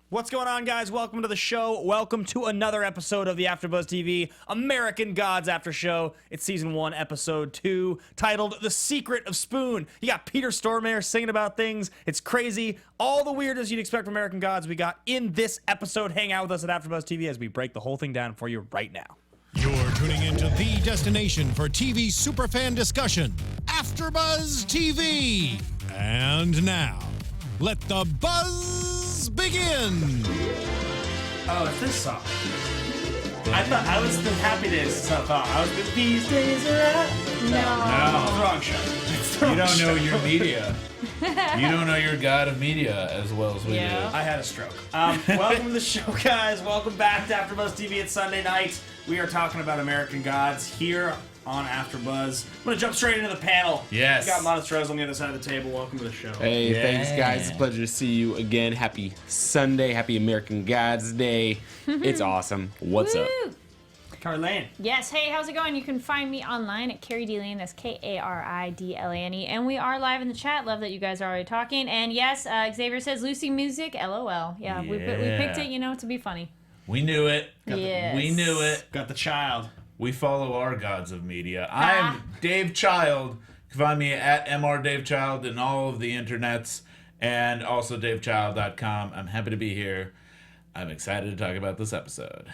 What's going on, guys? Welcome to the show. Welcome to another episode of the AFTERBUZZ TV American Gods After Show. It's season 1, episode 2, titled The Secret of Spoon. You got Peter Stormare singing about things. It's crazy. All the weirdness you'd expect from American Gods we got in this episode. Hang out with us at AFTERBUZZ TV as we break the whole thing down for you right now. You're tuning into the destination for TV superfan discussion, AFTERBUZZ TV. And now, let the buzz begin. Oh, it's this song. I thought I was the Happy Days song. I was with These Days Are Out. No. It's the wrong show. You don't know your media. You don't know your god of media as well as we do. I had a stroke. Welcome to the show, guys. Welcome back to AFTERBUZZ TV. It's Sunday night. We are talking about American Gods here on AFTERBUZZ. I'm going to jump straight into the panel. Yes. We got Monis Rose on the other side of the table. Welcome to the show. Hey, thanks, guys. It's a pleasure to see you again. Happy Sunday. Happy American Gods Day. It's awesome. What's up? Kari Lane. Yes, hey, how's it going? You can find me online at Kari D Lane. That's Karidlane. And we are live in the chat. Love that you guys are already talking. And yes, Xavier says Lucy music, LOL. Yeah, we picked it, to be funny. We knew it. Yes. We knew it. Got the child. We follow our gods of media. I'm Dave Child. You can find me at MR Dave Child in all of the internets and also davechild.com. I'm happy to be here. I'm excited to talk about this episode.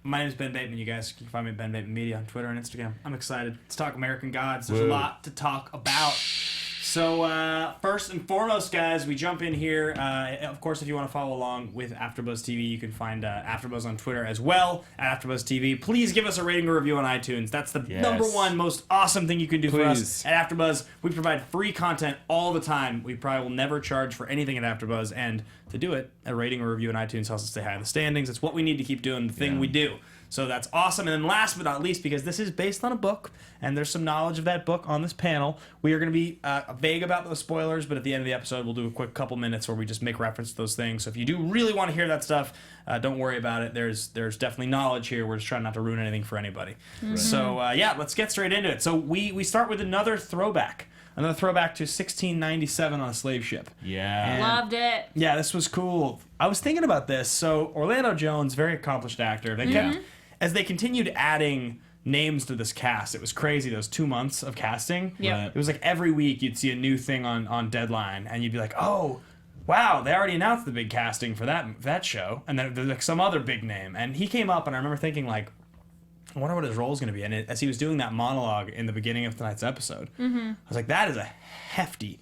My name is Ben Bateman, you guys. You can find me at Ben Bateman Media on Twitter and Instagram. I'm excited. Let's talk American Gods. There's a lot to talk about. So, first and foremost, guys, we jump in here. Of course, if you want to follow along with AFTERBUZZ TV, you can find AFTERBUZZ on Twitter as well, at AFTERBUZZ TV. Please give us a rating or review on iTunes. That's the number one most awesome thing you can do for us at AFTERBUZZ. We provide free content all the time. We probably will never charge for anything at AFTERBUZZ, and to do it, a rating or review on iTunes helps us stay high in the standings. It's what we need to keep doing the thing we do. So that's awesome. And then last but not least, because this is based on a book, and there's some knowledge of that book on this panel, we are going to be vague about those spoilers, but at the end of the episode, we'll do a quick couple minutes where we just make reference to those things. So if you do really want to hear that stuff, don't worry about it. There's definitely knowledge here. We're just trying not to ruin anything for anybody. Mm-hmm. So, let's get straight into it. So we start with another throwback. Another throwback to 1697 on a slave ship. Yeah. And loved it. Yeah, this was cool. I was thinking about this. So Orlando Jones, very accomplished actor. They kept, as they continued adding names to this cast, it was crazy. Those 2 months of casting. Yeah. It was like every week you'd see a new thing on Deadline, and you'd be like, oh, wow, they already announced the big casting for that show, and then there's like some other big name. And he came up, and I remember thinking like, I wonder what his role is going to be. And as he was doing that monologue in the beginning of tonight's episode, I was like, that is a hefty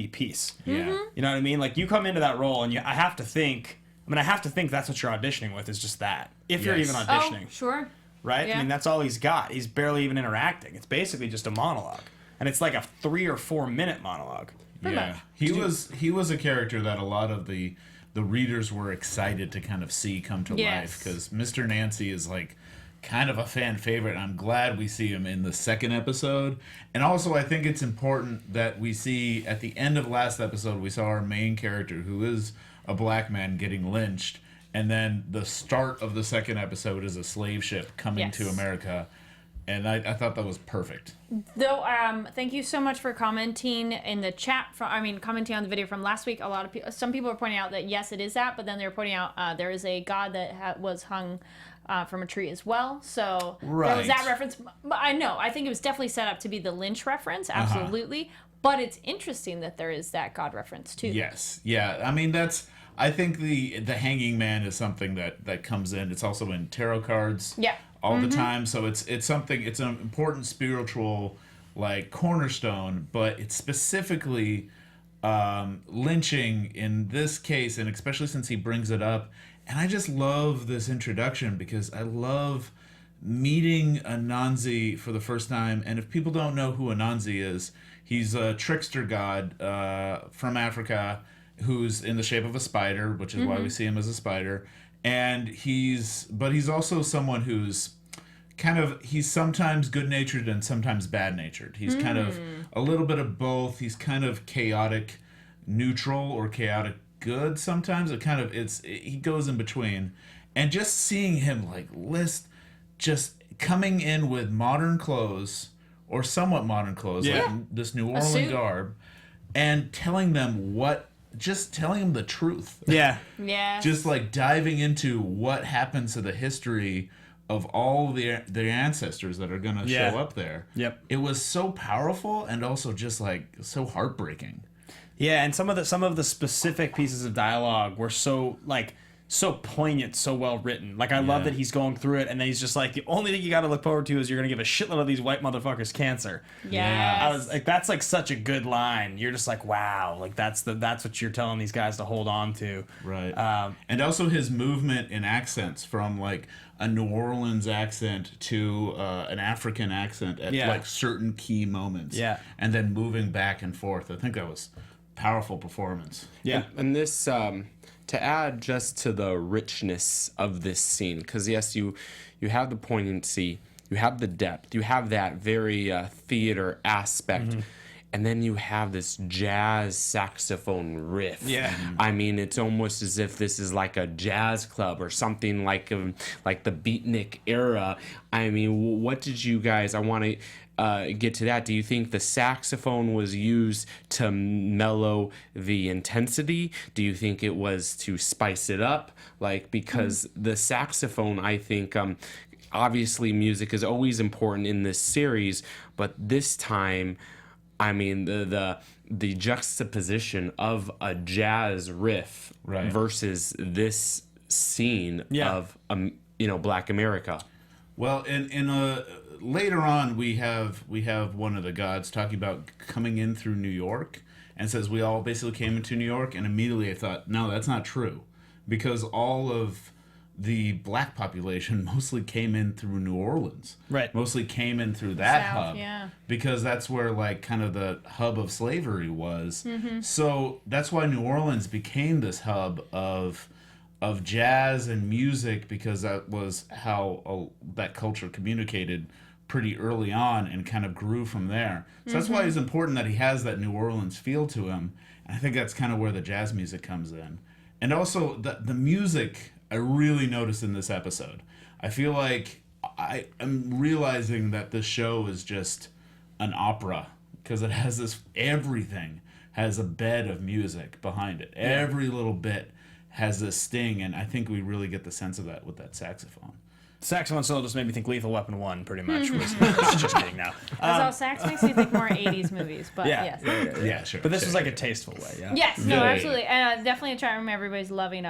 piece. Yeah. You know what I mean? Like, you come into that role, and I have to think that's what you're auditioning with, is just that. If you're even auditioning. Oh, sure. Right? Yeah. I mean, that's all he's got. He's barely even interacting. It's basically just a monologue. And it's like a 3 or 4 minute monologue. Yeah. He was a character that a lot of the readers were excited to kind of see come to life, because Mr. Nancy is like kind of a fan favorite. I'm glad we see him in the second episode. And also, I think it's important that we see at the end of last episode, we saw our main character, who is a black man, getting lynched. And then the start of the second episode is a slave ship coming to America. And I thought that was perfect. Though, thank you so much for commenting in the chat. Commenting on the video from last week. Some people are pointing out that yes, it is that, but then they're pointing out there is a god that was hung from a tree as well. So there was that reference. But I think it was definitely set up to be the Lynch reference, absolutely. But it's interesting that there is that god reference too. Yes, yeah. I mean, I think the hanging man is something that comes in. It's also in tarot cards. Yeah. All the time, so it's something. It's an important spiritual cornerstone, but it's specifically lynching in this case, and especially since he brings it up. And I just love this introduction because I love meeting Anansi for the first time. And if people don't know who Anansi is, he's a trickster god from Africa who's in the shape of a spider, which is why we see him as a spider. And he's also someone who's he's sometimes good-natured and sometimes bad-natured. He's kind of a little bit of both. He's kind of chaotic neutral or chaotic good sometimes. He goes in between. And just seeing him just coming in with modern clothes, or somewhat modern clothes, like this New Orleans garb, and telling them what just telling him the truth. Yeah. Yeah. Just like diving into what happens to the history of all their ancestors that are gonna show up there. Yep. It was so powerful and also just like so heartbreaking. Yeah, and some of the specific pieces of dialogue were so poignant, so well written. Like, I love that he's going through it, and then he's just like, the only thing you got to look forward to is you're gonna give a shitload of these white motherfuckers cancer. Yes. I was like, that's like such a good line. You're just like, wow, like that's what you're telling these guys to hold on to. Right. And also his movement in accents from like a New Orleans accent to an African accent at like certain key moments. Yeah. And then moving back and forth. I think that was powerful performance. Yeah. And this, to add just to the richness of this scene, because yes, you have the poignancy, you have the depth, you have that very theater aspect, and then you have this jazz saxophone riff. Yeah. I mean, it's almost as if this is like a jazz club or something like the beatnik era. I mean, what did you guys? I want to. Get to that. Do you think the saxophone was used to mellow the intensity? Do you think it was to spice it up? Like, because the saxophone, I think, obviously music is always important in this series, but this time, I mean, the juxtaposition of a jazz riff versus this scene of Black America. Well, in later on, we have one of the gods talking about coming in through New York, and says we all basically came into New York, and immediately I thought, no, that's not true, because all of the black population mostly came in through New Orleans. Right. Mostly came in through that South, hub. yeah. Because that's where like kind of the hub of slavery was. So that's why New Orleans became this hub of jazz and music, because that was how that culture communicated pretty early on and kind of grew from there. So that's why it's important that he has that New Orleans feel to him. And I think that's kind of where the jazz music comes in. And also the music I really noticed in this episode. I feel like I am realizing that this show is just an opera, because it has everything has a bed of music behind it. Every little bit has this sting, and I think we really get the sense of that with that saxophone. Saxophone solo just made me think Lethal Weapon 1, pretty much. Just kidding now. That's sax makes me think more 80s movies, but yes. Yeah, sure. But this was like a tasteful way, yeah. Yes, no, Yeah. absolutely. And definitely a chat room, everybody's loving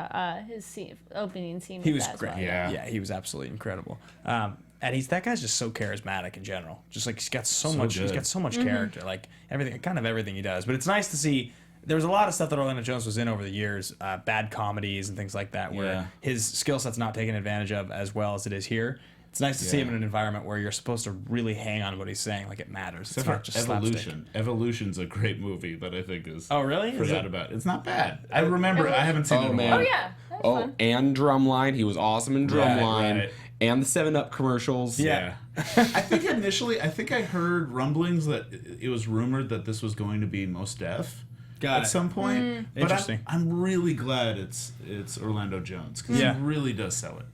his opening scene. He with was that as great. well. Yeah. He was absolutely incredible. And that guy's just so charismatic in general. Just like he's got so much character, like everything he does. But it's nice to see. There was a lot of stuff that Orlando Jones was in over the years, bad comedies and things like that, where his skill set's not taken advantage of as well as it is here. It's nice to see him in an environment where you're supposed to really hang on what he's saying, like it matters. It's not just Evolution. Evolution's a great movie that I think is. Oh, really? Forgot about it. It's not bad. I remember. I haven't seen it in a man. while. Oh, yeah. That was fun. And Drumline. He was awesome in Drumline. Right. And the 7-Up commercials. Yeah. I think initially, I heard rumblings that it was rumored that this was going to be Mos Def. Got at it. some point. But Interesting. I'm really glad it's Orlando Jones, because he really does sell it.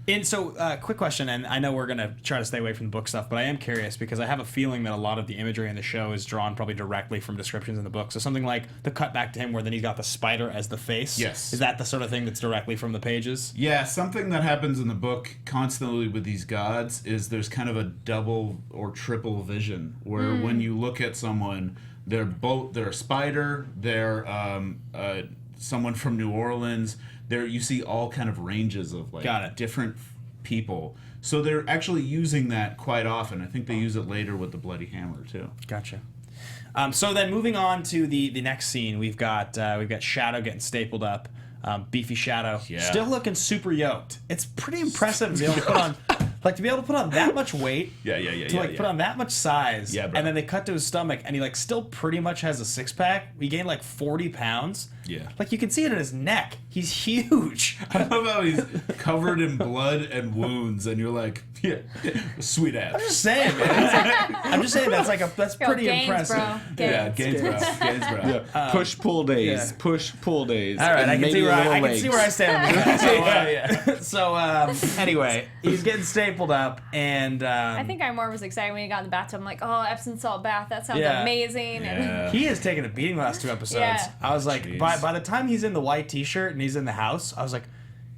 And so, quick question, and I know we're going to try to stay away from the book stuff, but I am curious because I have a feeling that a lot of the imagery in the show is drawn probably directly from descriptions in the book. So something like the cut back to him where then he's got the spider as the face. Yes. Is that the sort of thing that's directly from the pages? Yeah, something that happens in the book constantly with these gods is there's kind of a double or triple vision where when you look at someone, they're a spider, they're someone from New Orleans. There you see all kind of ranges of like different people. So they're actually using that quite often. I think they use it later with the Bloody Hammer too. Gotcha. So then moving on to the next scene, we've got Shadow getting stapled up. Beefy Shadow, still looking super yoked. It's pretty impressive to be able to put on, that much weight. To put on that much size. Yeah, bro. And then they cut to his stomach, and he still pretty much has a 6-pack. He gained 40 pounds. Yeah. You can see it in his neck. He's huge. I love how he's covered in blood and wounds, and you're like, sweet ass. I'm just saying, man. I'm just saying that's pretty Gains, impressive. bro. Yeah, Gainsborough. Push pull days. Yeah. Push pull days. All right, And I can maybe see a where little I legs. stand on that. So anyway, he's getting stapled. stapled up, and I think I more was excited when he got in the bathtub. I'm like, oh, Epsom salt bath. That sounds amazing. And Yeah. he has taken a beating the last 2 episodes. Yeah. I was like, Jeez. by the time he's in the white T-shirt and he's in the house, I was like,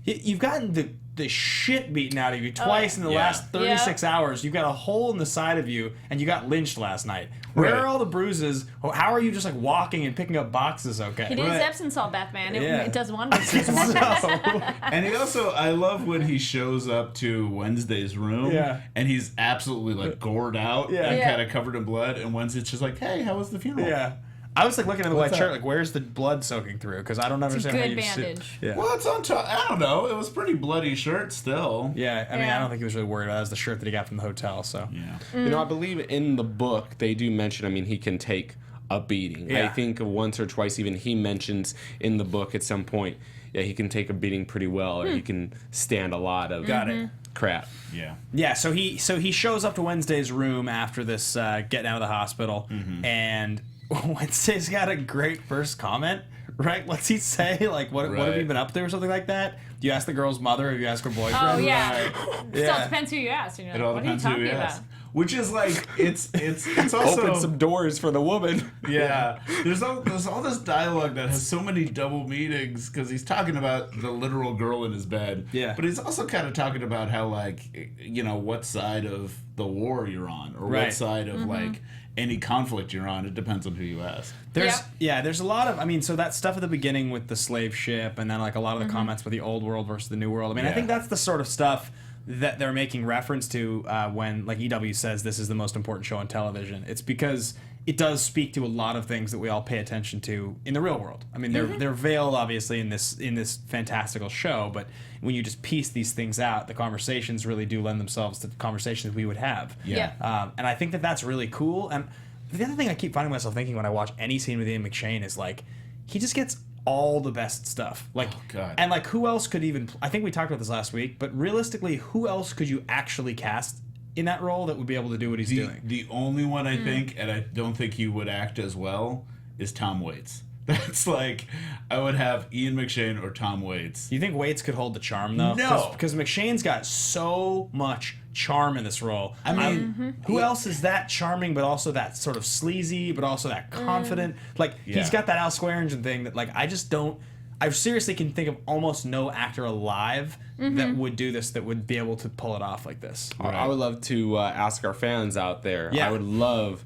you've gotten the shit beaten out of you twice in the last 36 hours. You've got a hole in the side of you, and you got lynched last night. Where Right. are all the bruises? How are you just like walking and picking up boxes? Okay. he did his Epsom salt bath, man. It does wonders. And he also, I love when he shows up to Wednesday's room, and he's absolutely like gored out and Yeah. kind of covered in blood. And Wednesday's just like, "Hey, how was the funeral?" Yeah. I was like looking at the What's white shirt, up? like where's the blood soaking through? Because I don't understand. good how you see- bandage. Yeah. Well, it's on top. I don't know. It was pretty bloody shirt still. Yeah, I mean, Yeah. I don't think he was really worried about it. That was the shirt that he got from the hotel, so. Yeah. You know, I believe in the book they do mention, I mean, he can take a beating. Yeah. I think once or twice even he mentions in the book at some point, yeah, he can take a beating pretty well, or he can stand a lot of Got it. crap. Yeah. Yeah, so he shows up to Wednesday's room after this getting out of the hospital, and Wednesday's got a great first comment, right? What's he say? Like, what have Right. you been up to or something like that? Do you ask the girl's mother or do you ask her boyfriend? Oh, yeah. Right. Still, it depends who you ask. And you're It like, all what are you depends who talking you about? ask. Which is like it's also Open some doors for the woman. yeah. There's all this dialogue that has so many double meanings because he's talking about the literal girl in his bed. Yeah. But he's also kind of talking about how like what side of the war you're on or Right. what side of like any conflict you're on. It depends on who you ask. There's a lot of, I mean, so that stuff at the beginning with the slave ship and then like a lot of the comments with the old world versus the new world. I mean, I Yeah. think that's the sort of stuff that they're making reference to when like EW says this is the most important show on television. It's because it does speak to a lot of things that we all pay attention to in the real world. I mean, they're veiled obviously in this fantastical show, but when you just piece these things out, the conversations really do lend themselves to the conversations we would have. Yeah. And I think that that's really cool. And the other thing I keep finding myself thinking when I watch any scene with Ian McShane is like, he just gets all the best stuff. Like, God. and like, who else could even? I think we talked about this last week, but realistically, who else could you actually cast in that role that would be able to do what he's doing? The only one I think, and I don't think he would act as well, is Tom Waits. That's like, I would have Ian McShane or Tom Waits. Do you think Waits could hold the charm though? No. because McShane's got so much charm in this role. I mean, Who else is that charming, but also that sort of sleazy, but also that confident? Like, Yeah. he's got that Al Swearingen thing that, like, I just don't. I seriously can think of almost no actor alive that would do this, that would be able to pull it off like this. I would love to ask our fans out there. Yeah. I would love,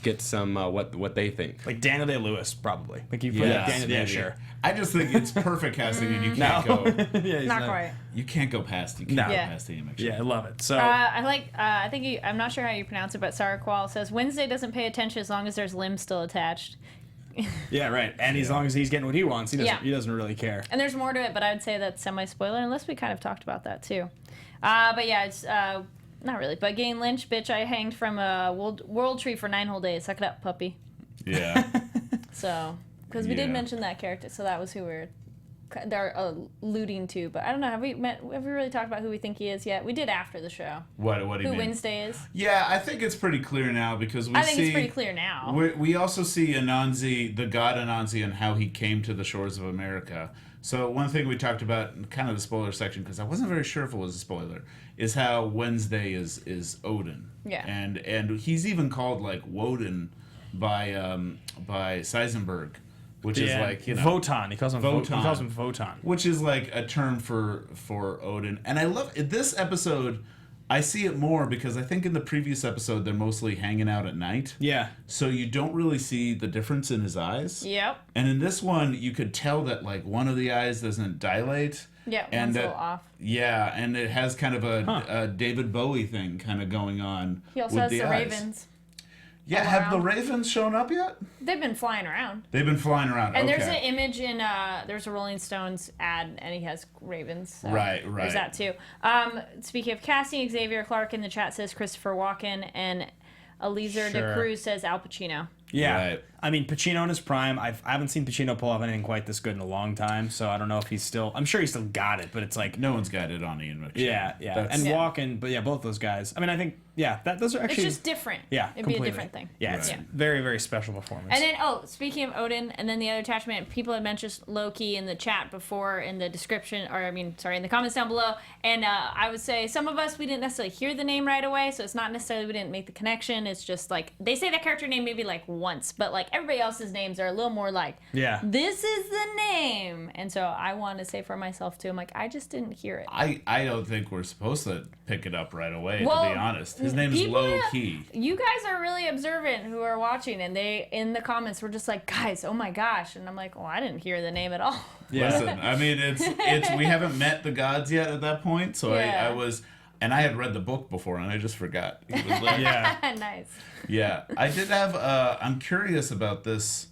get some what they think. Like Daniel Day-Lewis, probably. Like, you put Yes, Daniel, yeah, maybe. sure. I just think it's perfect casting, and you can't No. go. Yeah, he's Not quite. You can't go past. You can't No. go Yeah. past Ian McShane. Yeah, I love it. So, I like. I think I'm not sure how you pronounce it, but Saraqual says Wednesday doesn't pay attention as long as there's limbs still attached. yeah, right. And as long as he's getting what he wants, Yeah. he doesn't really care. And there's more to it, but I would say that's semi-spoiler, unless we kind of talked about that too. But yeah, it's not really. But getting lynched, bitch, I hanged from a world tree for 9 whole days. Suck it up, puppy. Yeah. So, because we did Yeah. mention that character, so that was who they're alluding to. But I don't know. Have we really talked about who we think he is yet? We did after the show. What do you Who mean? Wednesday is? Yeah, I think it's pretty clear now because we I think see. it's pretty clear now. We also see Anansi, the god Anansi, and how he came to the shores of America. So one thing we talked about in kind of the spoiler section, because I wasn't very sure if it was a spoiler, is how Wednesday is Odin. Yeah. And he's even called like Woden by Seisenberg, which is like, Votan. He calls him Votan. He calls him Votan. which is like a term for Odin. And I love this episode. I see it more because I think in the previous episode they're mostly hanging out at night. Yeah. So you don't really see the difference in his eyes. Yep. And in this one, you could tell that like one of the eyes doesn't dilate. Yeah, and one's a that, little off. Yeah, and it has kind of a David Bowie thing kind of going on. He also with has the eyes. ravens. Yeah, all have the around. ravens shown up yet? They've been flying around. They've been flying around. And okay. there's an image in there's a Rolling Stones ad, and he has ravens. So Right. There's that too. Speaking of casting, Xavier Clark in the chat says Christopher Walken, and Eliezer Sure. de Cruz says Al Pacino. Yeah. Right. I mean, Pacino in his prime, I haven't seen Pacino pull off anything quite this good in a long time, so I don't know if he's still... I'm sure he still got it, but it's like... No one's got it on Ian McShane. Yeah. That's- And Yeah. Walken, but yeah, both those guys. I mean, I think Yeah, those are actually... It's just different. Yeah, It'd completely. be a different thing. Yeah, it's very, very special performance. And then, speaking of Odin, and then the other attachment, people had mentioned Loki in the chat before, in the description, in the comments down below. And I would say some of us, we didn't necessarily hear the name right away, so it's not necessarily we didn't make the connection. It's just like, they say that character name maybe like once, but like everybody else's names are a little more like, this is the name. And so I want to say for myself too, I'm like, I just didn't hear it. I don't think we're supposed to pick it up right away, to be honest. His name is Low Key. You guys are really observant who are watching, and they, in the comments, were just like, guys, oh my gosh. And I'm like, I didn't hear the name at all. Listen, I mean, it's we haven't met the gods yet at that point, so I was, and I had read the book before, and I just forgot. He was there. Nice. Yeah, I did have. I'm curious about this.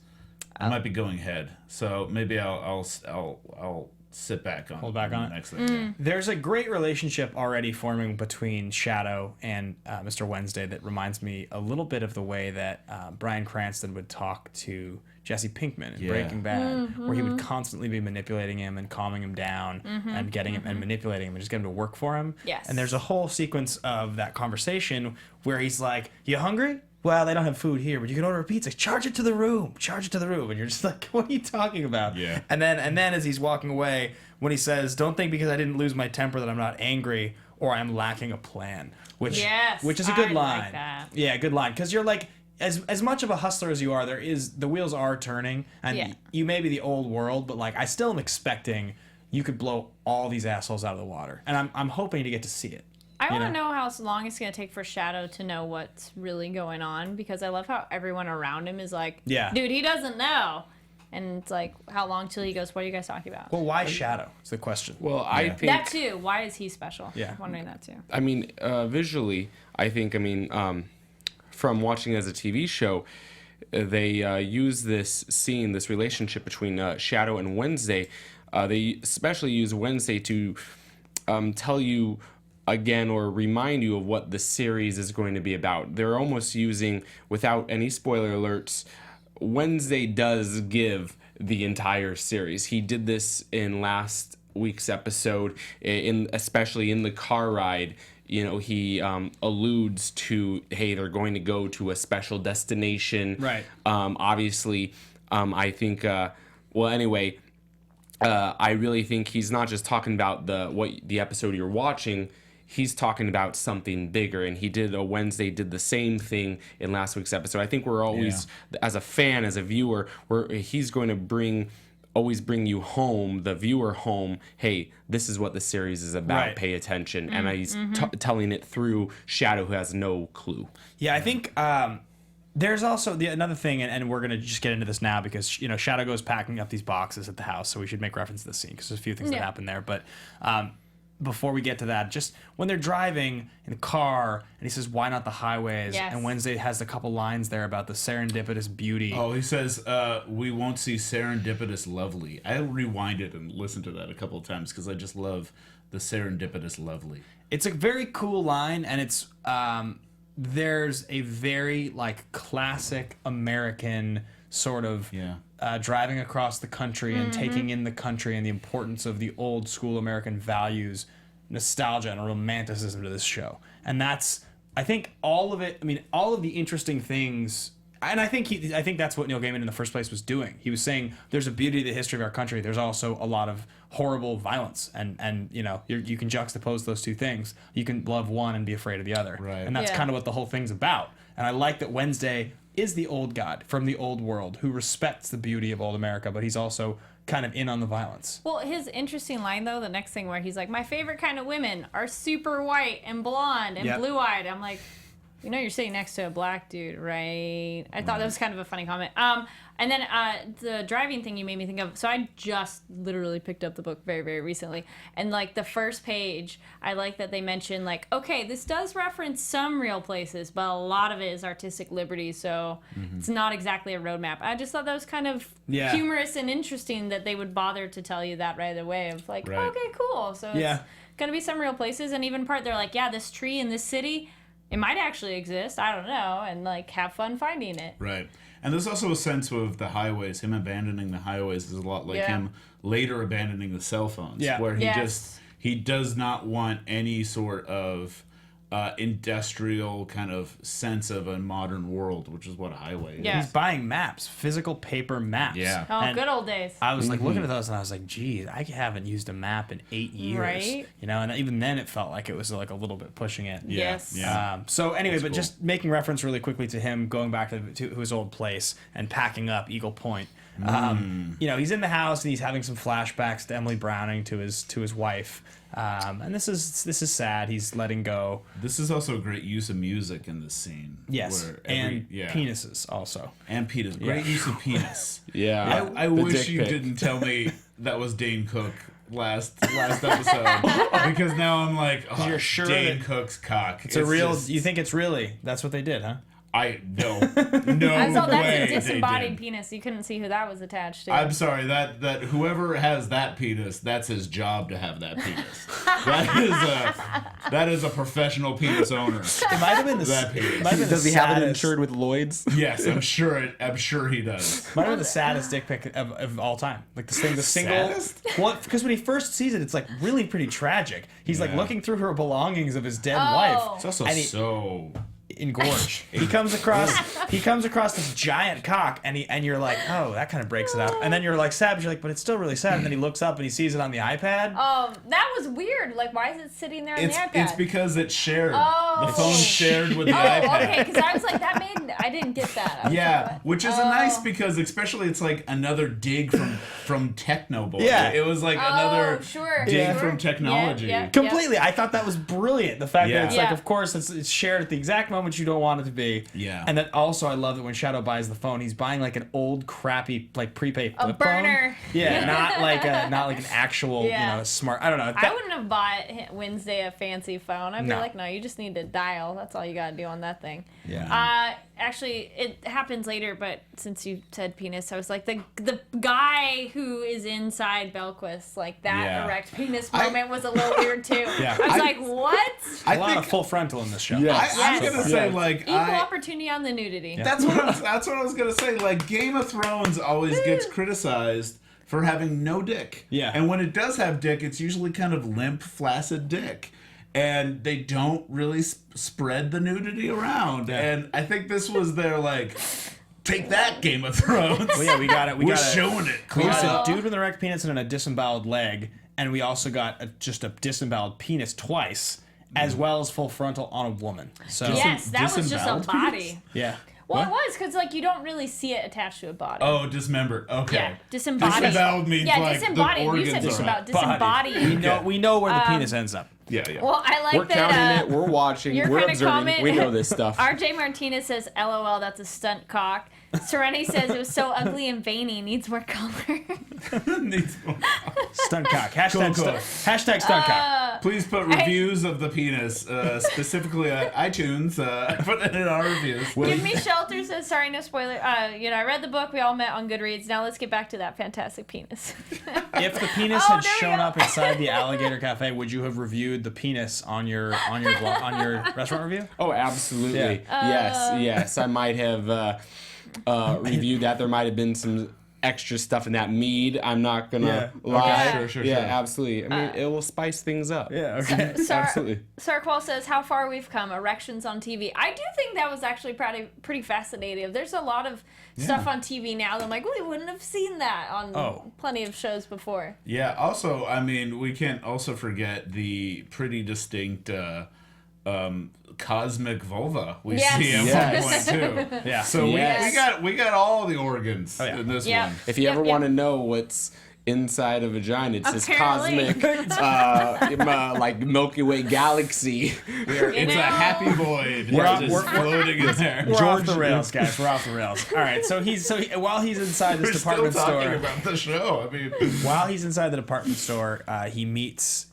I might be going ahead, so maybe I'll sit back on. Hold back on the it. next thing. There's a great relationship already forming between Shadow and Mr. Wednesday that reminds me a little bit of the way that Bryan Cranston would talk to Jesse Pinkman in Breaking Bad, where he would constantly be manipulating him and calming him down and getting him and manipulating him and just getting him to work for him. Yes. And there's a whole sequence of that conversation where he's like, "You hungry? Well, they don't have food here, but you can order a pizza. Charge it to the room. Charge it to the room." And you're just like, what are you talking about? Yeah. And then as he's walking away, when he says, "Don't think because I didn't lose my temper that I'm not angry or I'm lacking a plan," which is a good line. Like that. Yeah, good line. Because you're like, as much of a hustler as you are, the wheels are turning, and you may be the old world, but like I still am expecting you could blow all these assholes out of the water, and I'm hoping to get to see it. I want to know how long it's going to take for Shadow to know what's really going on, because I love how everyone around him is like, dude, he doesn't know. And it's like, how long till he goes, what are you guys talking about? Well, why Shadow is the question. Well, I think... That too. Why is he special? Yeah. I'm wondering that too. I mean, visually, I think, from watching it as a TV show, they use this scene, this relationship between Shadow and Wednesday. They especially use Wednesday to tell you again or remind you of what the series is going to be about. They're almost using, without any spoiler alerts, Wednesday does give the entire series. He did this in last week's episode, especially in the car ride. You know, he alludes to, hey, they're going to go to a special destination. Right. Obviously, I think, I really think he's not just talking about the episode you're watching. He's talking about something bigger, and Wednesday did the same thing in last week's episode. I think we're always, as a fan, as a viewer, he's going to always bring you home, the viewer home. Hey, this is what the series is about. Right. Pay attention, and he's telling it through Shadow, who has no clue. Yeah, I think there's also another thing, and we're gonna just get into this now because Shadow goes packing up these boxes at the house, so we should make reference to this scene because there's a few things that happen there, but. Before we get to that, just when they're driving in the car, and he says, "Why not the highways?" Yes. And Wednesday has a couple lines there about the serendipitous beauty. Oh, he says, "We won't see serendipitous lovely." I rewinded and listened to that a couple of times because I just love the serendipitous lovely. It's a very cool line, and it's there's a very like classic American sort of driving across the country and taking in the country and the importance of the old school American values, nostalgia, and romanticism to this show. And that's, I think, all of it. I mean, all of the interesting things. And I think that's what Neil Gaiman in the first place was doing. He was saying there's a beauty to the history of our country. There's also a lot of horrible violence, and you can juxtapose those two things. You can love one and be afraid of the other, right? And that's kind of what the whole thing's about. And I like that Wednesday is the old god from the old world who respects the beauty of old America, but he's also kind of in on the violence. Well, his interesting line though, the next thing where he's like, "My favorite kind of women are super white and blonde and blue-eyed." I'm like, you're sitting next to a black dude, right? I thought that was kind of a funny comment. And then the driving thing you made me think of. So I just literally picked up the book very, very recently. And like the first page, I like that they mention like, okay, this does reference some real places, but a lot of it is artistic liberty. So it's not exactly a roadmap. I just thought that was kind of humorous and interesting that they would bother to tell you that right away of like, okay, cool. So it's going to be some real places. And even they're like, this tree in this city, it might actually exist. I don't know. And like, have fun finding it. Right. And there's also a sense of the highways. Him abandoning the highways is a lot like him later abandoning the cell phones. Yeah. Where he he does not want any sort of industrial kind of sense of a modern world, which is what a highway is. Yeah. He's buying maps, physical paper maps. Yeah. Oh, And good old days. I was like looking at those and I was like, geez, I haven't used a map in 8 years. Right. You know, and even then it felt like it was like a little bit pushing it. Yes. Yeah. So anyway, That's but cool. just making reference really quickly to him going back to his old place and packing up Eagle Point. You know, he's in the house and he's having some flashbacks to Emily Browning, to his wife. And this is sad. He's letting go. This is also a great use of music in this scene. Yes, where and penises also. And penis. Great use of penis. Yeah. I The wish dick you pic. didn't tell me that was Dane Cook last episode, because now I'm like, oh, You're sure Dane that- Cook's cock. It's a real. just- You think it's really? That's what they did, huh? no I saw way that's a they disembodied did. penis. You couldn't see who that was attached to. I'm sorry, that whoever has that penis, that's his job to have that penis. That is a professional penis owner. It might have been the. That penis. Might have been Does the he have it saddest- insured with Lloyd's? Yes, I'm sure he does. Might have been the saddest dick pic of all time. Like the single. Saddest? Well, because when he first sees it, it's like really pretty tragic. He's like Yeah. looking through her belongings of his dead Oh. wife. It's also And he- so. Engorged. he comes across this giant cock, and you're like, oh, that kind of breaks it up. And then you're like sad, but you're like, but it's still really sad. And then he looks up and he sees it on the iPad. That was weird. Like, why is it sitting there on the iPad? It's because it's shared. Oh. The phone's shared with the Oh, iPad. okay, because I was like, I didn't get that. I was Yeah, like, what? which is a nice, because especially it's like another dig from Techno Boy. Yeah. It was like another sure, dig sure. from technology. Yeah. Completely. I thought that was brilliant. The fact Yeah. that it's like, Yeah. of course, it's shared at the exact moment you don't want it to be. Yeah. And then also, I love that when Shadow buys the phone, he's buying like an old, crappy, like prepaid A flip burner. phone. Yeah, not like an actual, Yeah. you know, smart. I don't know. I wouldn't have bought Wednesday a fancy phone. I'd be No. like, no, you just need to dial. That's all you got to do on that thing. Yeah. Actually, it happens later, but since you said penis, I was like, the guy who is inside Bilquis, like that Yeah. erect penis moment was a little weird too. Yeah. I was like, what? I a lot think of full frontal in this show. I'm Yes. gonna say like Equal opportunity on the nudity. that's what I was gonna say. Like Game of Thrones always gets criticized for having no dick. Yeah. And when it does have dick, it's usually kind of limp, flaccid dick. And they don't really spread the nudity around. Yeah. And I think this was their like, take that, Game of Thrones. Well, yeah, we got it. We're showing it. We Close got up. a dude with an erect penis and a disemboweled leg, and we also got just a disemboweled penis twice, as well as full frontal on a woman. So Yes, that was just a disemboweled body. yeah. Well, What? it was because like you don't really see it attached to a body. Oh, dismembered. Okay. Yeah, disembodied. Disemboweled means yeah, like disembodied. the You organs said just are about Body. disembodied. We know where the penis ends up. Yeah, yeah. Well, I like We're that. counting it. We're watching. Your We're kind of observing. comment. We know this stuff. RJ Martinez says, "LOL, that's a stunt cock." Serenity says it was so ugly and veiny, needs more color. Needs more. Stunt cock. Hashtag Cool. hashtag stunt cock. Please put reviews of the penis, specifically on iTunes. Put it in our reviews. Give me shelter says, "Sorry, no spoiler." I read the book. We all met on Goodreads. Now let's get back to that fantastic penis. If the penis Oh, had there we shown go. up inside the Alligator Cafe, would you have reviewed the penis on your restaurant review? Oh, absolutely. Yeah. Yes. I might have reviewed that. There might have been some extra stuff in that mead. I'm not gonna lie. Okay, sure. Yeah, absolutely. I mean, it will spice things up. Yeah. Okay. Absolutely. Sarqual says, "How far we've come. Erections on TV." I do think that was actually pretty fascinating. There's a lot of stuff on TV now that I'm like, we wouldn't have seen that on plenty of shows before. Yeah. Also, I mean, we can't also forget the pretty distinct cosmic vulva we Yes. see at Yes. one point too. Yeah. So Yes. we got all the organs yeah. in this Yeah. one. If you Yep, ever yep. want to know what's inside a vagina, it's this Apparently. cosmic, like Milky Way galaxy. It's a happy void. We're- just we're- floating in there. We're off the rails, guys. We're off the rails. All right. So while he's inside this We're still department talking store, about the show. I mean, while he's inside the department store, he meets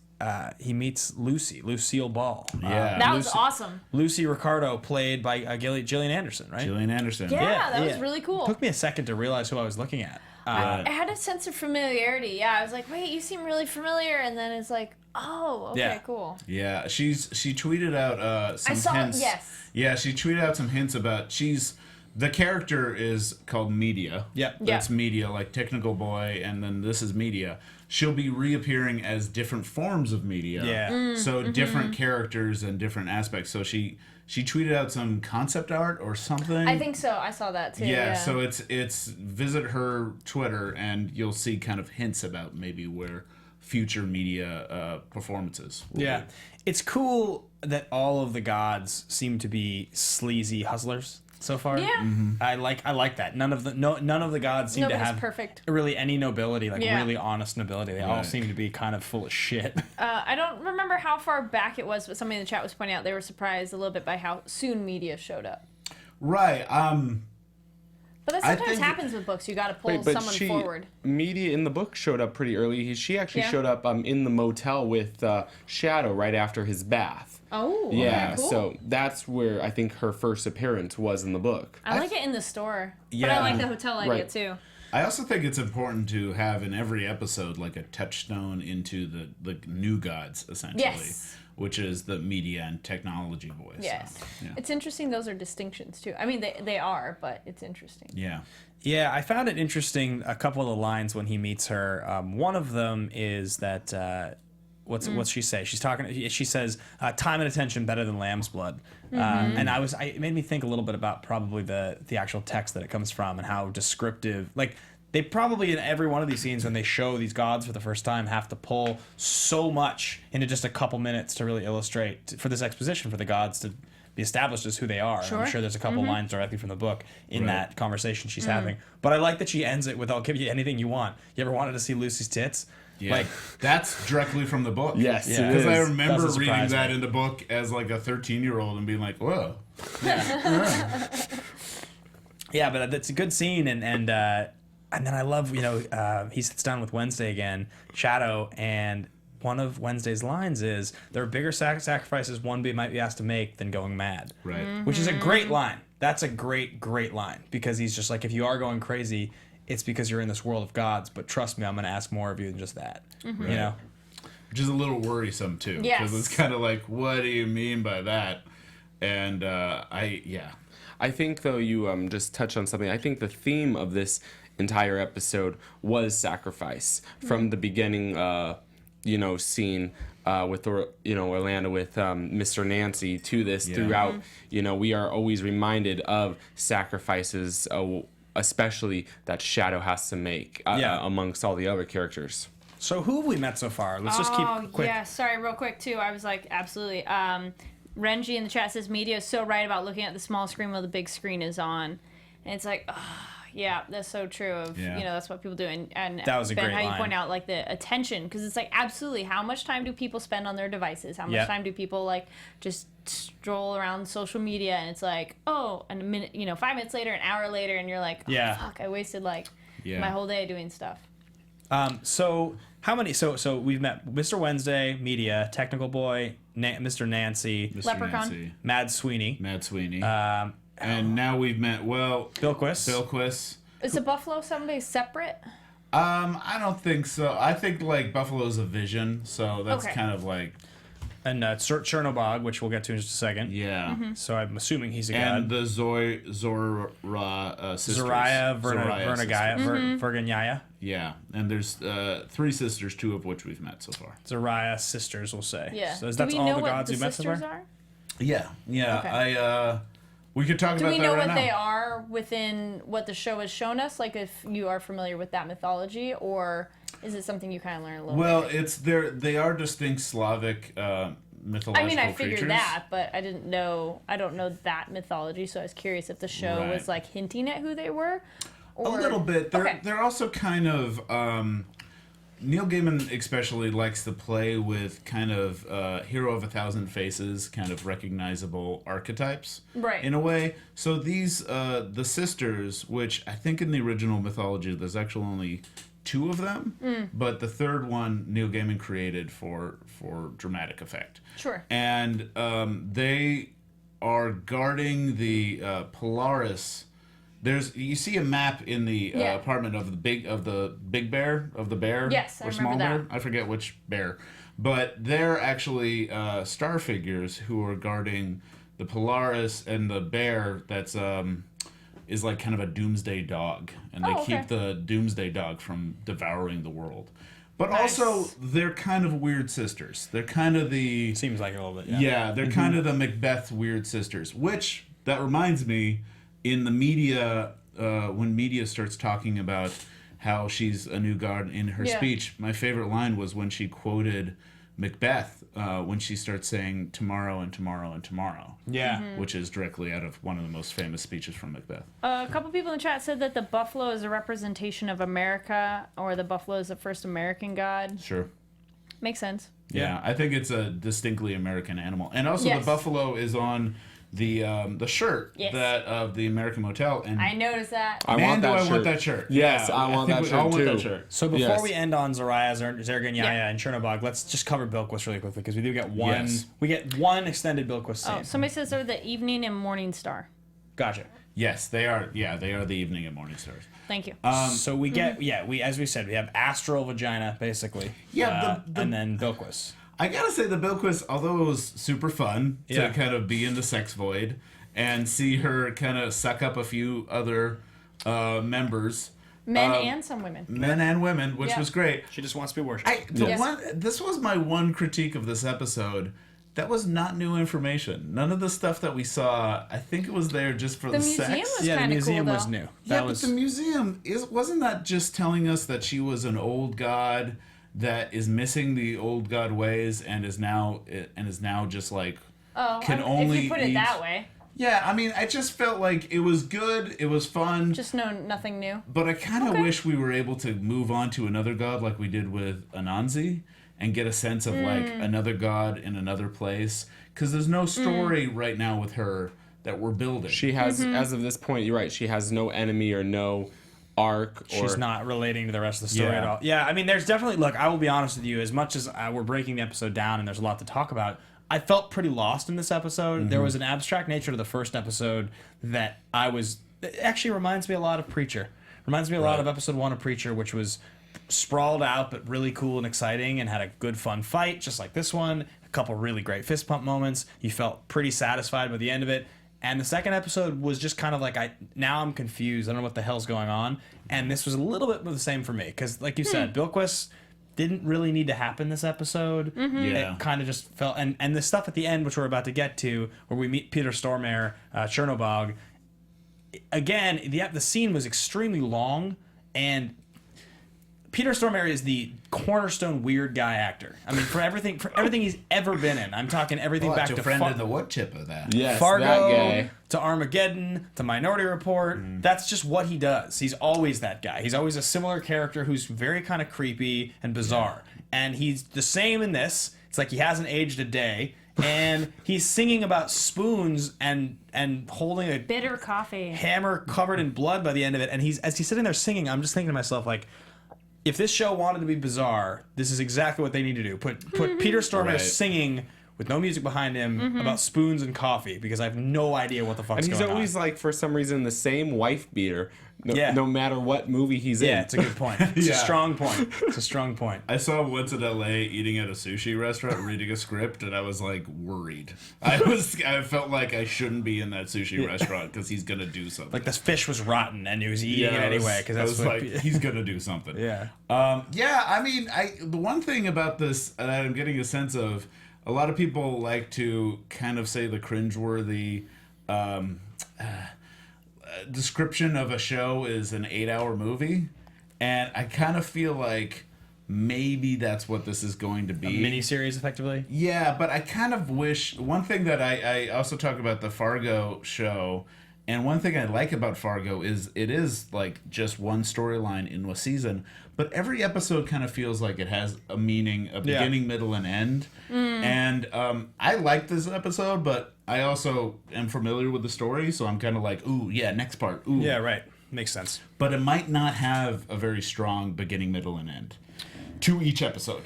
Lucille Ball. Yeah. That was awesome. Lucy Ricardo, played by Gillian Anderson, right? Gillian Anderson. Yeah, that was really cool. Took me a second to realize who I was looking at. I had a sense of familiarity. Yeah, I was like, wait, you seem really familiar, and then it's like, oh, okay, Yeah. cool. Yeah, she tweeted out some I saw it, hints. yes. Yeah, she tweeted out some hints about she's The character is called Media. Yep. That's Media, like Technical Boy, and then this is Media. She'll be reappearing as different forms of Media. Yeah. So different characters and different aspects. So she tweeted out some concept art or something. I think so. I saw that too. Yeah, so it's visit her Twitter and you'll see kind of hints about maybe where future Media performances will be. It's cool that all of the gods seem to be sleazy hustlers so far. Yeah. I like that. None of the gods seem to Nobody's have perfect. really any nobility, like Yeah. really honest nobility. They all Right. seem to be kind of full of shit. I don't remember how far back it was, but somebody in the chat was pointing out they were surprised a little bit by how soon Media showed up. Right. But that I sometimes think- happens with books. You got to pull Wait, but someone forward. Media in the book showed up pretty early. She actually Yeah. showed up in the motel with Shadow right after his bath. Oh, Yeah, okay, cool. so that's where I think her first appearance was in the book. I like it in the store, but Yeah. I like the hotel idea Right. too. I also think it's important to have in every episode like a touchstone into the new gods, essentially. Yes. Which is the media and technology voice. Yes, Yeah. it's interesting. Those are distinctions too. I mean, they are, but it's interesting. Yeah. Yeah, I found it interesting. A couple of the lines when he meets her. One of them is that what's she say? She's talking. She says, "Time and attention better than lamb's blood." And it made me think a little bit about probably the actual text that it comes from and how descriptive. Like they probably in every one of these scenes when they show these gods for the first time have to pull so much into just a couple minutes to really illustrate for this exposition for the gods to be established as who they are. Sure. I'm sure there's a couple lines directly from the book in Right. that conversation she's having. But I like that she ends it with, "I'll give you anything you want." You ever wanted to see Lucy's tits? Yeah. Like, that's directly from the book. Yes, Yeah. it Because I is. remember Doesn't reading surprise that me. in the book as like a 13-year-old and being like, whoa. yeah, but it's a good scene, and then I love, he sits down with Wednesday again, Shadow, and one of Wednesday's lines is, "There are bigger sacrifices one might be asked to make than going mad," Right. which is a great line. That's a great line, because he's just like, if you are going crazy, it's because you're in this world of gods, but trust me, I'm going to ask more of you than just that. You know? Which is a little worrisome too. Yes. Because it's kind of like, what do you mean by that? And I think, though, you just touched on something. I think the theme of this entire episode was sacrifice from the beginning, scene with Orlando with Mr. Nancy to this throughout. We are always reminded of sacrifices, especially that Shadow has to make amongst all the other characters. So who have we met so far? Let's just keep quick. Yeah, sorry, real quick too. I was like, absolutely. Renji in the chat says Media is so right about looking at the small screen while the big screen is on, and it's like, yeah, that's so true. That's what people do. And That was a Ben, great how you line. point out like the attention, because it's like absolutely, how much time do people spend on their devices? How much Yep. time do people like just stroll around social media? And it's like, oh, and a minute, 5 minutes later, an hour later, and you're like, oh, Yeah. fuck, I wasted like Yeah. my whole day doing stuff. So how many? So we've met Mr. Wednesday, Media, Technical Boy, Mr. Nancy, Mr. Leprechaun. Nancy, Mad Sweeney, Matt Sweeney. And now we've met, Bilquis. Is the buffalo somebody separate? I don't think so. I think like Buffalo's a vision, so that's Okay. kind of like, and Chernobog, which we'll get to in just a second. yeah. So I'm assuming he's a god. And the Zora sisters. Zariah, Zoraya sisters. Verganyaya. Yeah, and there's 3 sisters, 2 of which we've met so far. Zariah sisters, we'll say. Yeah. So Do that's we all know the what gods the you met so sisters far? are? Yeah. Okay. We could talk Do about we that know right what now. they are within what the show has shown us? Like, if you are familiar with that mythology, or is it something you kind of learn a little Well, bit? they are distinct Slavic mythological I mean, I figured creatures. that, but I don't know that mythology, so I was curious if the show Right. was like hinting at who they were. A Or... little bit. Okay. They're also kind of Neil Gaiman especially likes to play with kind of hero of a thousand faces, kind of recognizable archetypes, Right. in a way. So these the sisters, which I think in the original mythology there's actually only 2 of them, but the third one Neil Gaiman created for dramatic effect. Sure. And they are guarding the Polaris. You see a map in the Yeah. apartment of the big bear of the bear. Yes, I or small remember bear. that. I forget which bear, but they're actually star figures who are guarding the Polaris and the bear. That's is like kind of a doomsday dog, and they keep the doomsday dog from devouring the world. But also, they're kind of weird sisters. They're kind of the... Seems like it a little bit, Yeah, they're kind of the Macbeth weird sisters. Which, that reminds me, in the media, when media starts talking about how she's a new god in her speech, my favorite line was when she quoted Macbeth, when she starts saying tomorrow and tomorrow and tomorrow. Yeah. Which is directly out of one of the most famous speeches from Macbeth. A couple people in the chat said that the buffalo is a representation of America, or the buffalo is the first American god. Sure. Makes sense. Yeah, I think it's a distinctly American animal. And also the buffalo is on the shirt that of the American Motel, and I noticed that. I want that shirt. Yes, I want that we all shirt want too. that shirt. So before we end on Zaraya, Zergan, Yaya, and Chernobog, let's just cover Bilquis really quickly, because we do get one. Yes. We get one extended Bilquis scene. Oh, somebody says they're the evening and morning star. Gotcha. Yes, they are. Yeah, they are the evening and morning stars. Thank you. So we get we as we said, we have astral vagina basically. Yeah, and then Bilquis. I gotta say, the Bilquis, although it was super fun to kind of be in the sex void and see her kind of suck up a few other members. Men and some women. Men and women, which was great. She just wants to be worshipped. This was my one critique of this episode. That was not new information. None of the stuff that we saw, I think it was there just for the museum sex. was the kinda museum cool, was though. new. But the museum wasn't that just telling us that she was an old god that is missing the old god ways and is now just like can only if you put it eat. that way. Yeah, I mean, I just felt like it was good, it was fun, Just nothing new. but I kind of wish we were able to move on to another god like we did with Anansi and get a sense of like another god in another place, because there's no story right now with her that we're building. She has, as of this point, you're right. She has no enemy or no arc. She's not relating to the rest of the story at all. Yeah, I mean, there's definitely... Look, I will be honest with you. As much as we're breaking the episode down and there's a lot to talk about, I felt pretty lost in this episode. There was an abstract nature to the first episode that it actually reminds me a lot of Preacher. Reminds me a lot of episode 1 of Preacher, which was sprawled out but really cool and exciting and had a good fun fight, just like this one. A couple really great fist pump moments. You felt pretty satisfied by the end of it. And the second episode was just kind of like, now I'm confused. I don't know what the hell's going on. And this was a little bit of the same for me. Because, like you said, Bilquis didn't really need to happen this episode. Yeah. It kind of just felt... And the stuff at the end, which we're about to get to, where we meet Peter Stormare, Chernobog, again, the scene was extremely long, and Peter Stormare is the cornerstone weird guy actor. I mean, for everything he's ever been in. I'm talking everything back to friend in the wood chip of that. Yes, Fargo, that guy. to Armageddon, to Minority Report. That's just what he does. He's always that guy. He's always a similar character who's very kind of creepy and bizarre. And he's the same in this. It's like he hasn't aged a day. And he's singing about spoons and holding a Bitter coffee. hammer covered in blood by the end of it. And as he's sitting there singing, I'm just thinking to myself, like, if this show wanted to be bizarre, this is exactly what they need to do. Put Peter Stormare singing with no music behind him about spoons and coffee, because I have no idea what the fuck's And he's going on. always like, for some reason, the same wife beater. No matter what movie he's in. Yeah, it's a good point. It's a strong point. It's a strong point. I saw him once in LA eating at a sushi restaurant reading a script, and I was like worried. I felt like I shouldn't be in that sushi restaurant because he's gonna do something. Like, this fish was rotten and he was eating it anyway, because that's I what... was like, he's gonna do something. Yeah. I mean, the one thing about this that I'm getting a sense of, a lot of people like to kind of say the cringeworthy description of a show is an 8-hour movie, and I kind of feel like maybe that's what this is going to be. A miniseries, effectively? Yeah, but I kind of wish... One thing that I also talk about the Fargo show, and one thing I like about Fargo is it is like just one storyline in a season, but every episode kind of feels like it has a meaning, a beginning, middle, and end. And I like this episode, but I also am familiar with the story, so I'm kind of like, ooh, yeah, next part. Ooh. Yeah, right. Makes sense. But it might not have a very strong beginning, middle, and end to each episode.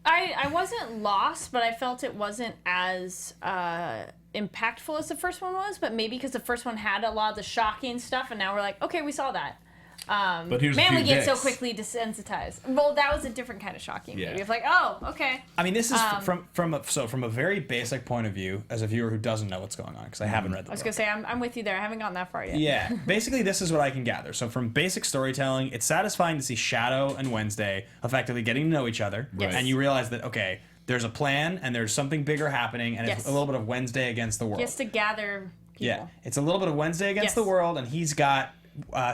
I wasn't lost, but I felt it wasn't as impactful as the first one was, but maybe because the first one had a lot of the shocking stuff, and now we're like, okay, we saw that. But here's man, a we few get so dicks. quickly desensitized. Well, that was a different kind of shocking. Yeah. Maybe of like, oh, okay. I mean, this is from a very basic point of view, as a viewer who doesn't know what's going on, because I haven't read the I was book. gonna say I'm with you there. I haven't gotten that far yet. Yeah, basically this is what I can gather. So from basic storytelling, it's satisfying to see Shadow and Wednesday effectively getting to know each other, Yes. and you realize that okay, there's a plan and there's something bigger happening, and it's Yes. a little bit of Wednesday against the world. He has to gather people. Yeah, it's a little bit of Wednesday against Yes. the world, and he's got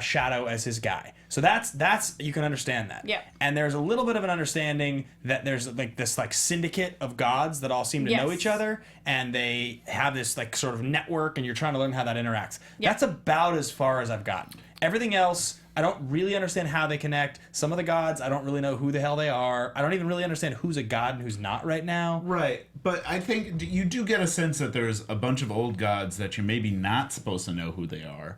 Shadow as his guy. So that's you can understand that. Yeah. And there's a little bit of an understanding that there's like this like syndicate of gods that all seem to know Yes. each other, and they have this like sort of network, and you're trying to learn how that interacts. Yeah. That's about as far as I've gotten. Everything else, I don't really understand how they connect. Some of the gods, I don't really know who the hell they are. I don't even really understand who's a god and who's not right now. Right, but I think you do get a sense that there's a bunch of old gods that you're maybe not supposed to know who they are.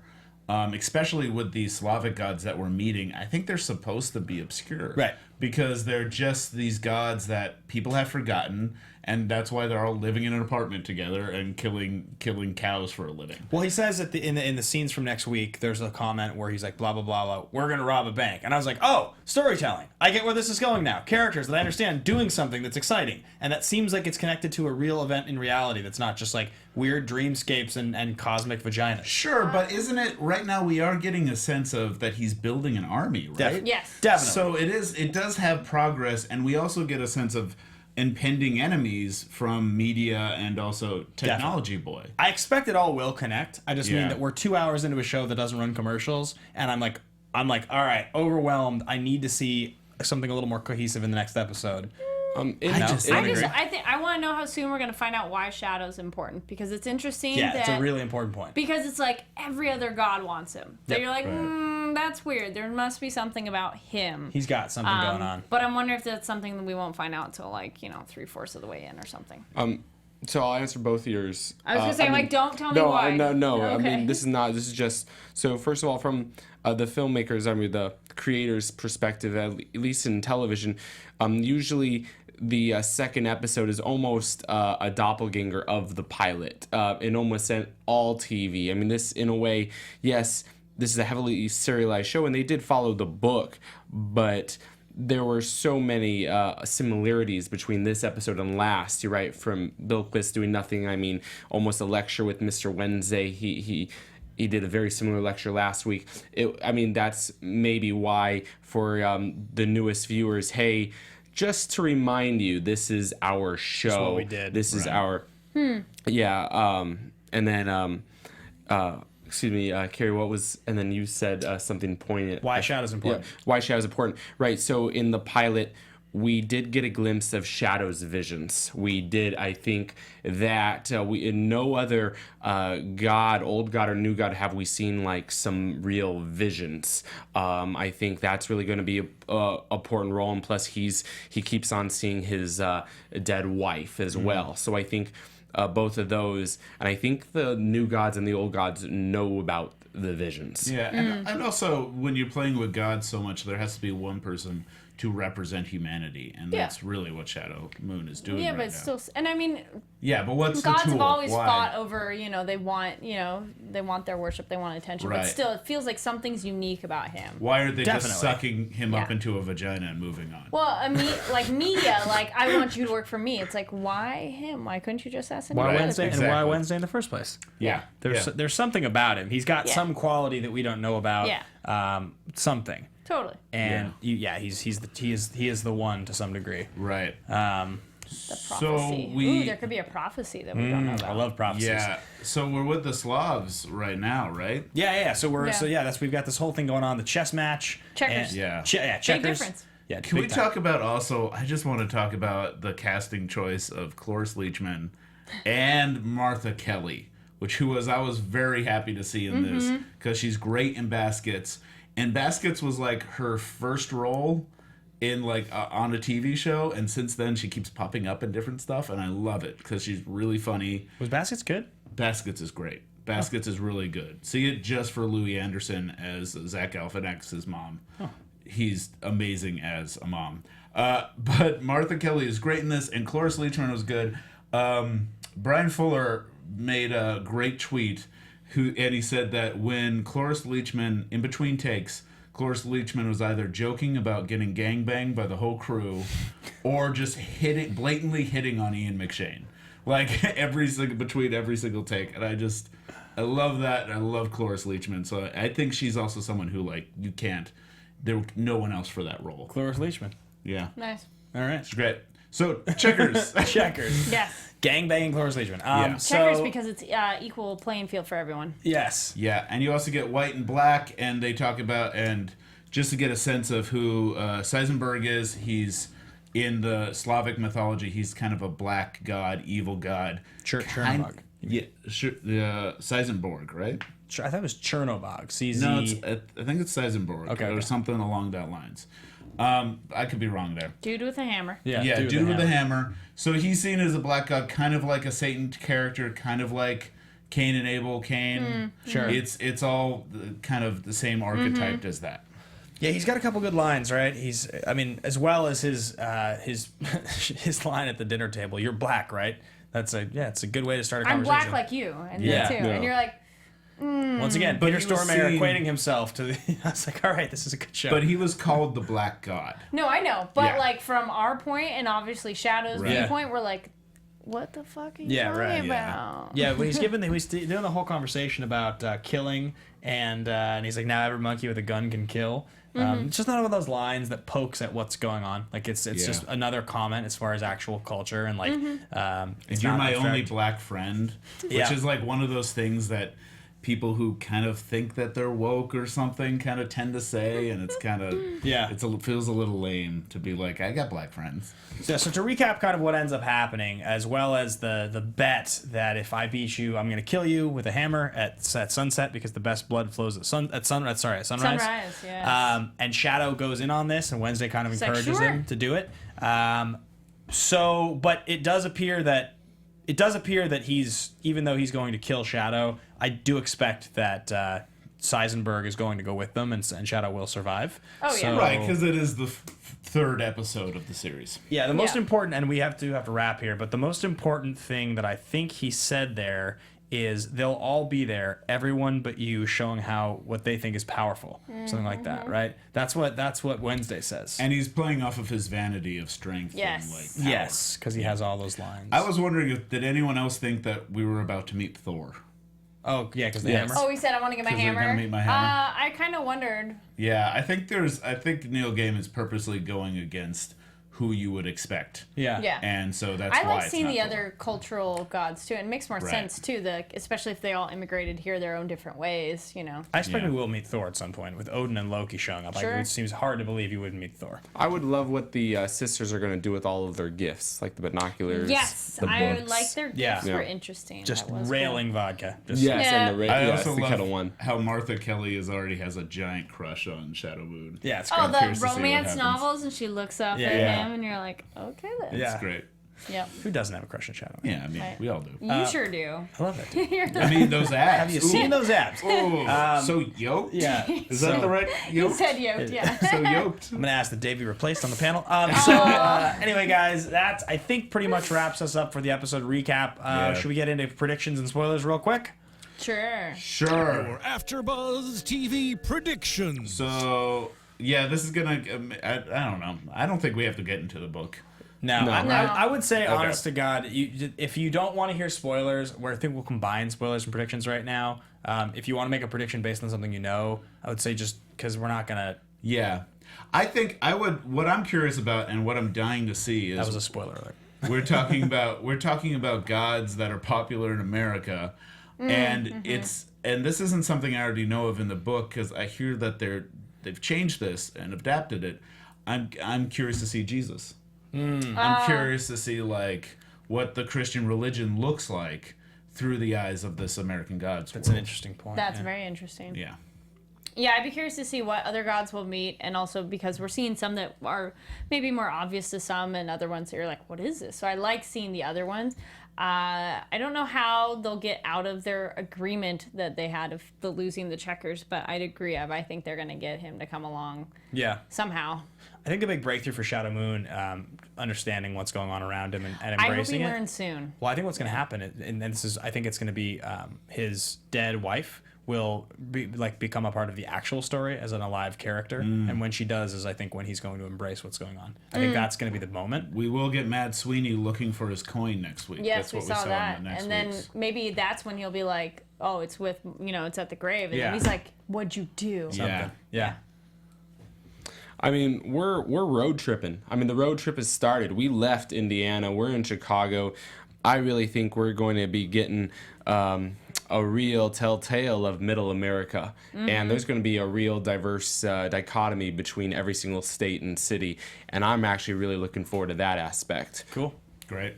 Especially with these Slavic gods that we're meeting, I think they're supposed to be obscure. Right. Because they're just these gods that people have forgotten, and that's why they're all living in an apartment together and killing cows for a living. Well, he says that in the scenes from next week, there's a comment where he's like, blah, blah, blah, blah, we're going to rob a bank. And I was like, oh, storytelling. I get where this is going now. Characters that I understand doing something that's exciting. And that seems like it's connected to a real event in reality that's not just like weird dreamscapes and cosmic vaginas. Sure, but isn't it right now we are getting a sense of that he's building an army, right? Yes. Definitely. So it does have progress, and we also get a sense of impending enemies from media and also technology boy. I expect it all will connect. I just mean Yeah. that we're 2 hours into a show that doesn't run commercials, and I'm like, all right, overwhelmed. I need to see something a little more cohesive in the next episode. I want to know how soon we're gonna find out why Shadow's important, because it's interesting. Yeah, that, it's a really important point. because it's like every other god wants him. That Yep. you're like, Right. that's weird. There must be something about him. He's got something going on. But I'm wondering if that's something that we won't find out until like 3/4 of the way in or something. So I'll answer both of yours. I was gonna say, like, don't tell me no, why. No. Okay. I mean, this is just. So first of all, from the filmmakers, I mean, the creators' perspective, at least in television, usually the second episode is almost a doppelganger of the pilot in almost all TV. I mean, this, in a way, yes, this is a heavily serialized show, and they did follow the book, but there were so many similarities between this episode and last. You're right, from Bilquis doing nothing. I mean, almost a lecture with Mr. Wednesday. He did a very similar lecture last week. I mean, that's maybe why for the newest viewers, hey, just to remind you, this is our show. This is what we did. This is our... Yeah, and then... excuse me, Carrie, what was... And then you said something poignant. Why Shadow's important. Yeah, why Shadow's important. Right, so in the pilot, we did get a glimpse of Shadow's visions. We did, I think, that we in no other god, old god or new god, have we seen like some real visions. I think that's really going to be a important role, and plus he keeps on seeing his dead wife as well. So I think both of those, and I think the new gods and the old gods know about the visions. Yeah, and also when you're playing with gods so much, there has to be one person to represent humanity, and that's really what Shadow Moon is doing. Yeah, right but it's now. still, and I mean, Yeah, but what's gods the tool? have always Why? fought over, they want their worship, they want attention, but Right. still, it feels like something's unique about him. Why are they Definitely. just sucking him up Yeah. into a vagina and moving on? Well, I mean, like media, like I want you to work for me. It's like, why him? Why couldn't you just ask any Why other Wednesday? person? And why Exactly. Wednesday in the first place? Yeah, There's something about him. He's got Yeah. some quality that we don't know about. Yeah. Something. Totally. And he is the one to some degree. right. The prophecy. Ooh, there could be a prophecy that we don't know about. I love prophecies. Yeah, so we're with the Slavs right now, right? Yeah. So Yeah. we've got this whole thing going on. The chess match. Checkers. And, Yeah. checkers. difference. Yeah. Can we big time. talk about also? I just want to talk about the casting choice of Cloris Leachman and Martha Kelly, I was very happy to see in this because she's great in Baskets, and Baskets was like her first role in like on a TV show, and since then she keeps popping up in different stuff, and I love it because she's really funny. Was Baskets good? Baskets is great. Baskets is really good. See it just for Louis Anderson as Zach Galifianakis' mom. He's amazing as a mom. But Martha Kelly is great in this, and Cloris Leachman was good. Brian Fuller made a great tweet, and he said that when Cloris Leachman, in between takes, Cloris Leachman was either joking about getting gangbanged by the whole crew, or just blatantly hitting on Ian McShane, like between every single take. And I love that. And I love Cloris Leachman. So I think she's also someone who there's no one else for that role. Cloris Leachman. Yeah. Nice. All right. It's great. So Checkers. Checkers. Yes. Gangbanging Cloris Leachman. Yeah. Checkers because it's equal playing field for everyone. Yes. Yeah, and you also get White and Black, and they talk about, and just to get a sense of who Seisenberg is, he's in the Slavic mythology, he's kind of a black god, evil god. Chernobog. Yeah, Seisenborg, right? I thought it was Chernobog. CZ. No, I think it's Seisenborg, Okay. something along that lines. I could be wrong there. Dude with a hammer. Yeah, dude with the hammer. So he's seen as a black god, kind of like a Satan character, kind of like Cain and Abel. Sure. It's all kind of the same archetype as that. Yeah, he's got a couple good lines, right? As well as his his line at the dinner table. You're black, right? It's a good way to start a I'm conversation. black like you, and Yeah. you too. Yeah. And you're like, Once again, Peter he was Stormare seen- equating himself to the. I was like, all right, this is a good show. But he was called the Black God. no, I know, but Yeah. like from our point and obviously Shadow's Right. viewpoint, we're like, what the fuck are you Yeah, talking right, about? Yeah, when he's doing the whole conversation about killing, and he's like, now every monkey with a gun can kill. It's just not one of those lines that pokes at what's going on. Like it's just another comment as far as actual culture and like. And you're my only black friend, which is like one of those things that people who kind of think that they're woke or something kind of tend to say, and it's kind of feels a little lame to be like, I got black friends. So to recap kind of what ends up happening, as well as the bet that if I beat you, I'm going to kill you with a hammer at sunset because the best blood flows at sunrise. Sunrise, yeah. And Shadow goes in on this, and Wednesday kind of encourages sure. him to do it. But it does appear that he's, even though he's going to kill Shadow, I do expect that Seisenberg is going to go with them, and Shadow will survive. Oh, yeah. Right, because it is the third episode of the series. Yeah, the most Yeah. important, and we have to wrap here, but the most important thing that I think he said there is they'll all be there, everyone but you, showing what they think is powerful, something like that, right? That's what Wednesday says. And he's playing off of his vanity of strength. Yes. And like power. Yes, because he has all those lines. I was wondering did anyone else think that we were about to meet Thor? Oh yeah, because the Yes. hammer. Oh, he said I want to get my 'Cause they're hammer. gonna meet my hammer. I kind of wondered. Yeah, I think Neil Gaiman is purposely going against who you would expect. Yeah. Yeah. And so that's I why like it's seeing not the Thor. other cultural gods too. It makes more Right. sense too, especially if they all immigrated here their own different ways, you know. I expect Yeah. we will meet Thor at some point with Odin and Loki showing up. Sure. Like, it seems hard to believe you wouldn't meet Thor. I would love what the sisters are going to do with all of their gifts, like the binoculars. Yes, the I books. like their gifts Yeah. were interesting. Just That was railing vodka. Just, Yes, Yeah. and the I yes, also the Kettle love One. how Martha Kelly already has a giant crush on Shadow Moon. Yeah, it's cool. great. Oh, the curious to see what romance happens. novels, and she looks up Yeah. at Yeah. him, and you're like, okay then. Yeah. It's great. Yep. Who doesn't have a crush on Shadow? Yeah, I mean, Right. we all do. You sure do. I love it. Dude. I mean, those abs. Have you seen those abs? So yoked? Yeah. Is that the right He yoked? said yoked, yeah. So yoked. I'm gonna ask that Dave be replaced on the panel. Anyway, guys, that I think pretty much wraps us up for the episode recap. Yeah. Should we get into predictions and spoilers real quick? Sure. Sure. AfterBuzz TV predictions. So, yeah, this is gonna. I don't know. I don't think we have to get into the book. No, No. I would say, honest to God, if you don't want to hear spoilers, I think we'll combine spoilers and predictions right now. If you want to make a prediction based on something you know, I would say just because we're not gonna. Yeah, I think I would. What I'm curious about and what I'm dying to see is That was a spoiler alert. we're talking about gods that are popular in America, and this isn't something I already know of in the book because I hear that they've changed this and adapted it. I'm curious to see Jesus. I'm curious to see like what the Christian religion looks like through the eyes of this American gods. That's an interesting point. That's yeah. very interesting. Yeah. Yeah, I'd be curious to see what other gods we'll meet, and also because we're seeing some that are maybe more obvious to some, and other ones that you're like, what is this? So I like seeing the other ones. I don't know how they'll get out of their agreement that they had of the losing the checkers, but I'd agree. I think they're going to get him to come along Yeah. somehow. I think the big breakthrough for Shadow Moon, understanding what's going on around him and I hope embracing he it. learns soon. Well, I think what's going to happen, and this is, I think it's going to be his dead wife will become a part of the actual story as an alive character. And when she does is I think when he's going to embrace what's going on. I think that's going to be the moment. We will get Mad Sweeney looking for his coin next week. Yes, That's what we saw that. in the next And then week's. maybe that's when he'll be like, oh, it's with, it's at the grave. And Yeah. then he's like, what'd you do? Yeah. Yeah. I mean, we're road tripping. I mean, the road trip has started. We left Indiana. We're in Chicago. I really think we're going to be getting a real telltale of Middle America, and there's going to be a real diverse dichotomy between every single state and city, and I'm actually really looking forward to that aspect. Cool. Great.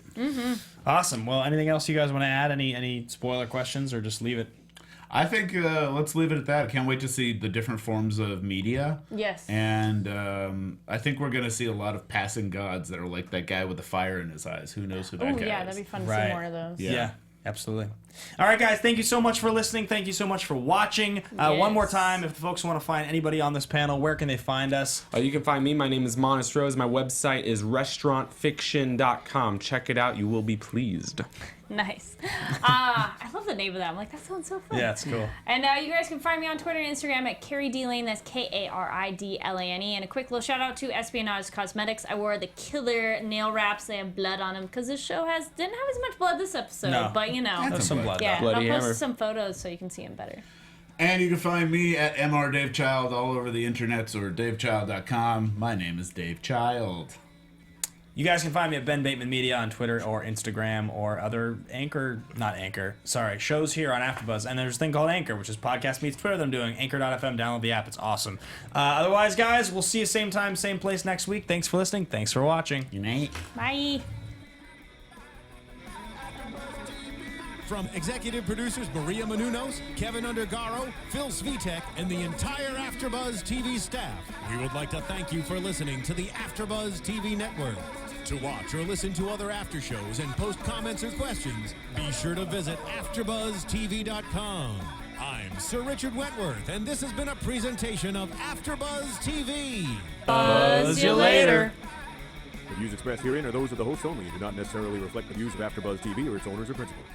Awesome. Well, anything else you guys want to add? Any spoiler questions, or just leave it? I think let's leave it at that. I can't wait to see the different forms of media. Yes. And I think we're going to see a lot of passing gods that are like that guy with the fire in his eyes. Who knows who that Oh, guy yeah, is. that'd be fun to Right. see more of those. Yeah. Absolutely. All right, guys. Thank you so much for listening. Thank you so much for watching. One more Yes. time, if the folks want to find anybody on this panel, where can they find us? You can find me. My name is Monis Rose. My website is restaurantfiction.com. Check it out. You will be pleased. Nice. I love the name of that. I'm like, that sounds so fun. Yeah, it's cool. And you guys can find me on Twitter and Instagram at Kari D Lane. That's Karidlane. And a quick little shout out to Espionage Cosmetics. I wore the killer nail wraps. They have blood on them because this show didn't have as much blood this episode. No. But There's some blood. yeah, Bloody I'll post hammer. some photos so you can see them better. And you can find me at MR Dave Child all over the internets or davechild.com. My name is Dave Child. You guys can find me at Ben Bateman Media on Twitter or Instagram or other shows here on AfterBuzz. And there's a thing called Anchor, which is podcast meets Twitter that I'm doing. Anchor.fm, download the app. It's awesome. Otherwise, guys, we'll see you same time, same place next week. Thanks for listening. Thanks for watching. Good night. Bye. From executive producers Maria Menounos, Kevin Undergaro, Phil Svitek, and the entire AfterBuzz TV staff, we would like to thank you for listening to the AfterBuzz TV network. To watch or listen to other after shows and post comments or questions, be sure to visit AfterBuzzTV.com. I'm Sir Richard Wentworth, and this has been a presentation of AfterBuzz TV. Buzz you later. The views expressed herein are those of the hosts only and do not necessarily reflect the views of AfterBuzz TV or its owners or principals.